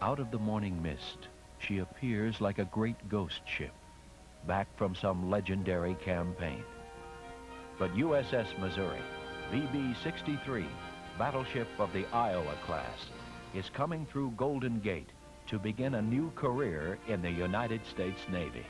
Out of the morning mist, she appears like a great ghost ship, back from some legendary campaign. But USS Missouri, BB-63, battleship of the Iowa class, is coming through Golden Gate to begin a new career in the United States Navy.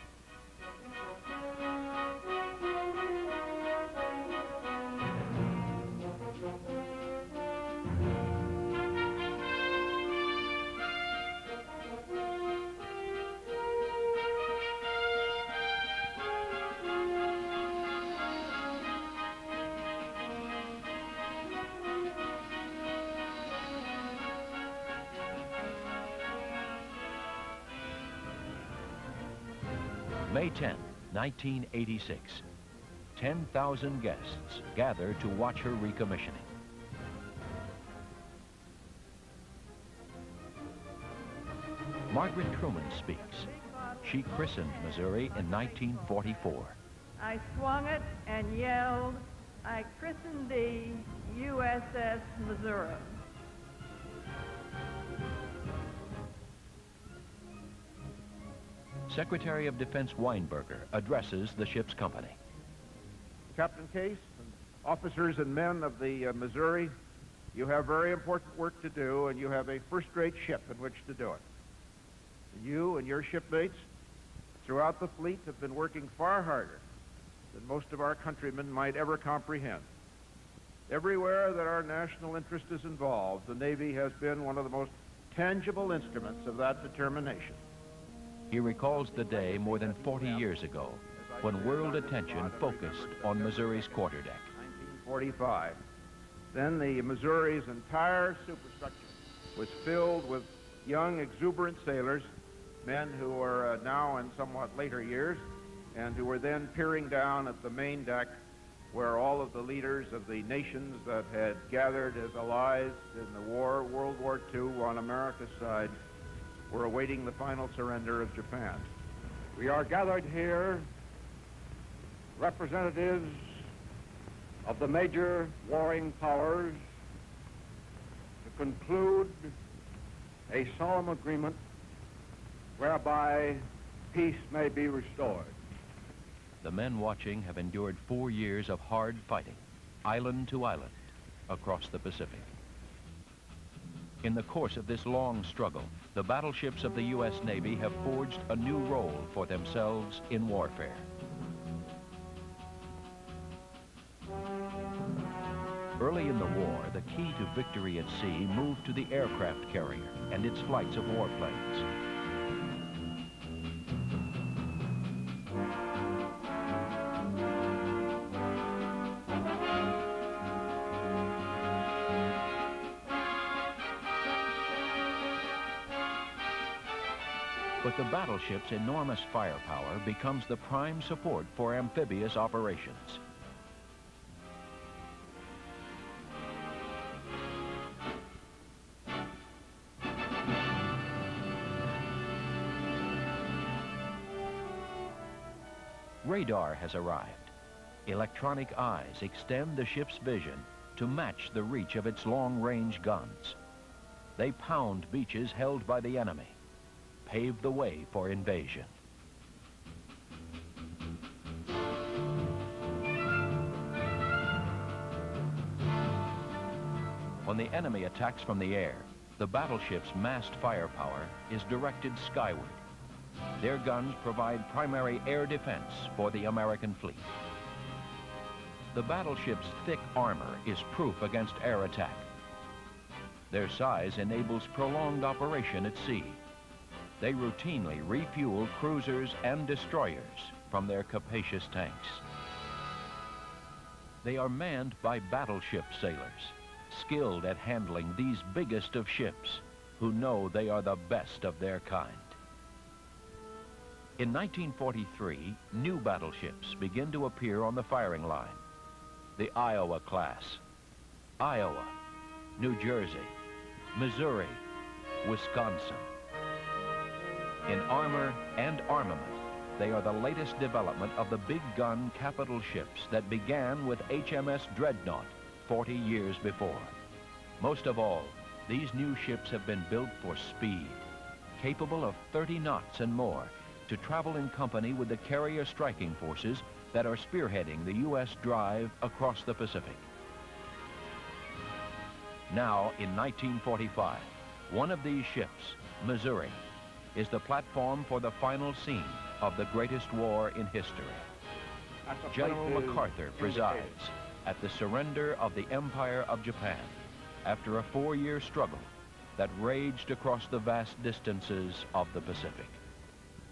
May 10, 1986. 10,000 guests gather to watch her recommissioning. Margaret Truman speaks. She christened Missouri in 1944. I swung it and yelled, "I christened thee USS Missouri." Secretary of Defense Weinberger addresses the ship's company. Captain Case, and officers and men of the Missouri, you have very important work to do, and you have a first-rate ship in which to do it. You and your shipmates throughout the fleet have been working far harder than most of our countrymen might ever comprehend. Everywhere that our national interest is involved, the Navy has been one of the most tangible instruments of that determination. He recalls the day more than 40 years ago when world attention focused on Missouri's quarterdeck. 1945. Then the Missouri's entire superstructure was filled with young, exuberant sailors, men who were now in somewhat later years, and who were then peering down at the main deck where all of the leaders of the nations that had gathered as allies in the war, World War II, on America's side, were awaiting the final surrender of Japan. We are gathered here, representatives of the major warring powers, to conclude a solemn agreement whereby peace may be restored. The men watching have endured 4 years of hard fighting, island to island, across the Pacific. In the course of this long struggle, the battleships of the U.S. Navy have forged a new role for themselves in warfare. Early in the war, the key to victory at sea moved to the aircraft carrier and its flights of warplanes. But the battleship's enormous firepower becomes the prime support for amphibious operations. Radar has arrived. Electronic eyes extend the ship's vision to match the reach of its long-range guns. They pound beaches held by the enemy, pave the way for invasion. When the enemy attacks from the air, the battleship's massed firepower is directed skyward. Their guns provide primary air defense for the American fleet. The battleship's thick armor is proof against air attack. Their size enables prolonged operation at sea. They routinely refuel cruisers and destroyers from their capacious tanks. They are manned by battleship sailors, skilled at handling these biggest of ships, who know they are the best of their kind. In 1943, new battleships begin to appear on the firing line. The Iowa class, Iowa, New Jersey, Missouri, Wisconsin. In armor and armament, they are the latest development of the big gun capital ships that began with HMS Dreadnought 40 years before. Most of all, these new ships have been built for speed, capable of 30 knots and more, to travel in company with the carrier striking forces that are spearheading the U.S. drive across the Pacific. Now, in 1945, one of these ships, Missouri, is the platform for the final scene of the greatest war in history. General MacArthur presides at the surrender of the Empire of Japan after a 4-year struggle that raged across the vast distances of the Pacific.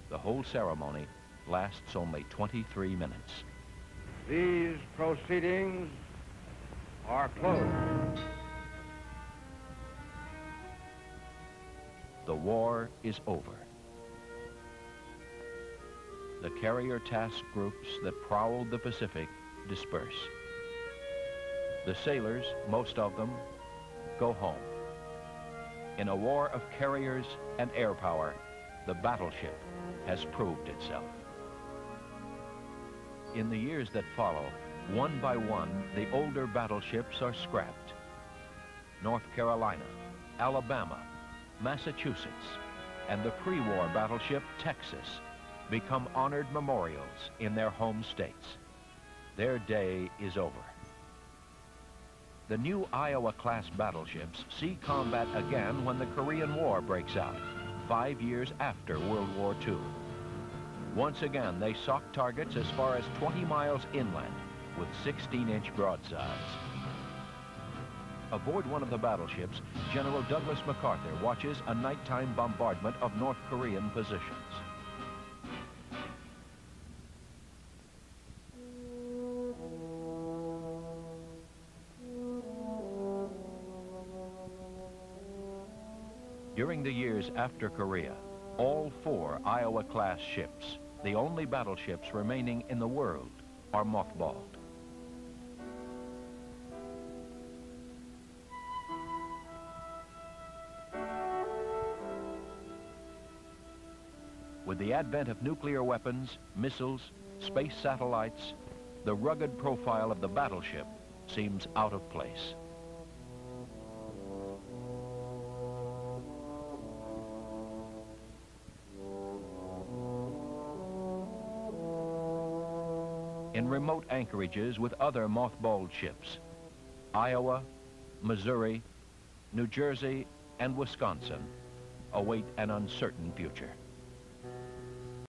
The whole ceremony lasts only 23 minutes. These proceedings are closed. The war is over. The carrier task groups that prowled the Pacific disperse. The sailors, most of them, go home. In a war of carriers and air power, the battleship has proved itself. In the years that follow, one by one, the older battleships are scrapped. North Carolina, Alabama, Massachusetts, and the pre-war battleship Texas become honored memorials in their home states. Their day is over. The new Iowa-class battleships see combat again when the Korean War breaks out, 5 years after World War II. Once again, they sock targets as far as 20 miles inland with 16-inch broadsides. Aboard one of the battleships, General Douglas MacArthur watches a nighttime bombardment of North Korean positions. During the years after Korea, all 4 Iowa-class ships, the only battleships remaining in the world, are mothballed. With the advent of nuclear weapons, missiles, space satellites, the rugged profile of the battleship seems out of place. In remote anchorages with other mothballed ships, Iowa, Missouri, New Jersey, and Wisconsin await an uncertain future.